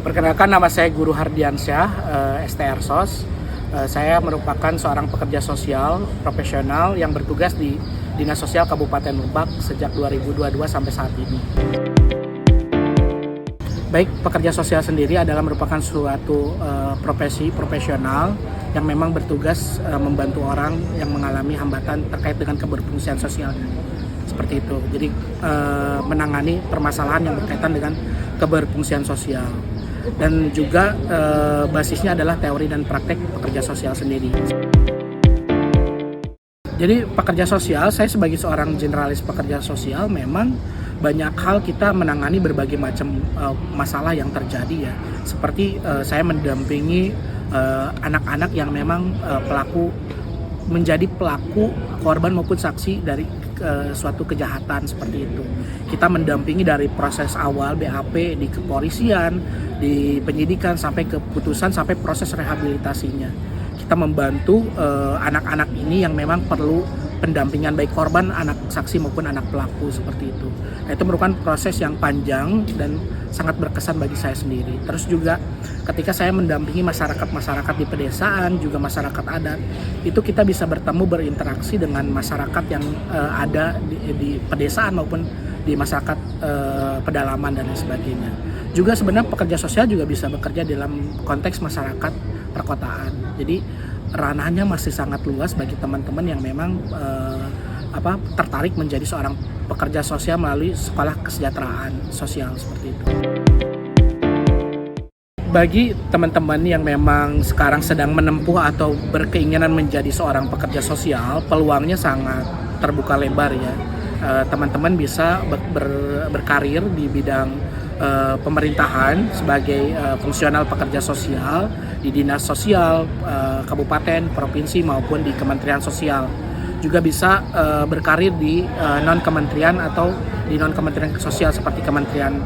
Perkenalkan, nama saya Guru Hardiansyah, STR SOS. Saya merupakan seorang pekerja sosial profesional yang bertugas di Dinas Sosial Kabupaten Lebak sejak 2022 sampai saat ini. Baik, pekerja sosial sendiri adalah merupakan suatu profesi profesional yang memang bertugas membantu orang yang mengalami hambatan terkait dengan keberfungsian sosial. Seperti itu. Jadi menangani permasalahan yang berkaitan dengan keberfungsian sosial. Dan juga basisnya adalah teori dan praktek pekerja sosial sendiri. Jadi pekerja sosial, saya sebagai seorang generalis pekerja sosial memang banyak hal kita menangani berbagai macam masalah yang terjadi ya. Seperti saya mendampingi anak-anak yang memang menjadi pelaku, korban maupun saksi dari suatu kejahatan seperti itu. Kita mendampingi dari proses awal BAP di kepolisian, di penyidikan sampai keputusan sampai proses rehabilitasinya. Kita membantu anak-anak ini yang memang perlu pendampingan baik korban, anak saksi maupun anak pelaku seperti itu. Nah, itu merupakan proses yang panjang dan sangat berkesan bagi saya sendiri. Terus juga ketika saya mendampingi masyarakat di pedesaan, juga masyarakat adat, itu kita bisa bertemu berinteraksi dengan masyarakat yang ada di pedesaan maupun di masyarakat pedalaman dan lain sebagainya. Juga sebenarnya pekerja sosial juga bisa bekerja dalam konteks masyarakat perkotaan. Jadi ranahnya masih sangat luas bagi teman-teman yang memang tertarik menjadi seorang pekerja sosial melalui sekolah kesejahteraan sosial seperti itu. Bagi teman-teman yang memang sekarang sedang menempuh atau berkeinginan menjadi seorang pekerja sosial, peluangnya sangat terbuka lebar ya. Teman-teman bisa berkarir di bidang pemerintahan sebagai fungsional pekerja sosial di dinas sosial, kabupaten, provinsi maupun di Kementerian Sosial. Juga bisa berkarir di non-kementerian atau di non-kementerian sosial seperti Kementerian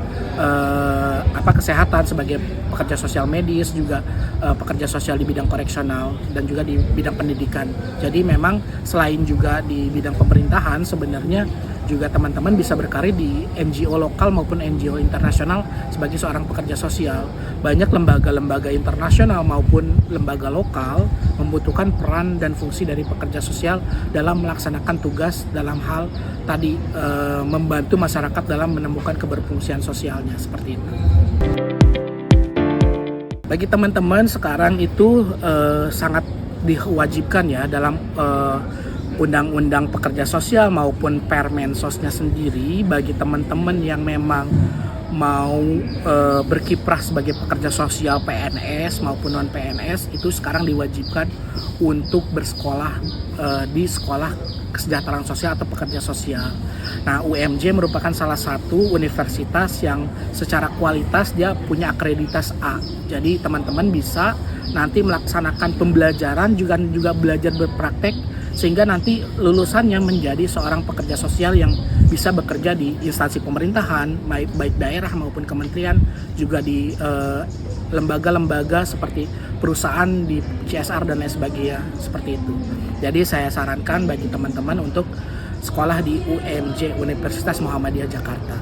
Kesehatan sebagai pekerja sosial medis, juga pekerja sosial di bidang koreksional dan juga di bidang pendidikan. Jadi memang selain juga di bidang pemerintahan, sebenarnya juga teman-teman bisa berkarir di NGO lokal maupun NGO internasional sebagai seorang pekerja sosial. Banyak lembaga-lembaga internasional maupun lembaga lokal membutuhkan peran dan fungsi dari pekerja sosial dalam melaksanakan tugas dalam hal tadi membantu masyarakat dalam menemukan keberfungsian sosialnya seperti itu. Bagi teman-teman sekarang itu sangat diwajibkan ya dalam Undang-Undang Pekerja Sosial maupun Permensosnya sendiri, bagi teman-teman yang memang mau berkiprah sebagai pekerja sosial PNS maupun non PNS, itu sekarang diwajibkan untuk bersekolah di sekolah kesejahteraan sosial atau pekerja sosial. Nah, UMJ merupakan salah satu universitas yang secara kualitas dia punya akreditas A. Jadi teman-teman bisa nanti melaksanakan pembelajaran juga belajar berpraktek sehingga nanti lulusannya menjadi seorang pekerja sosial yang bisa bekerja di instansi pemerintahan baik daerah maupun kementerian, juga di lembaga-lembaga seperti perusahaan di CSR dan lain sebagainya seperti itu. Jadi saya sarankan bagi teman-teman untuk sekolah di UMJ, Universitas Muhammadiyah Jakarta.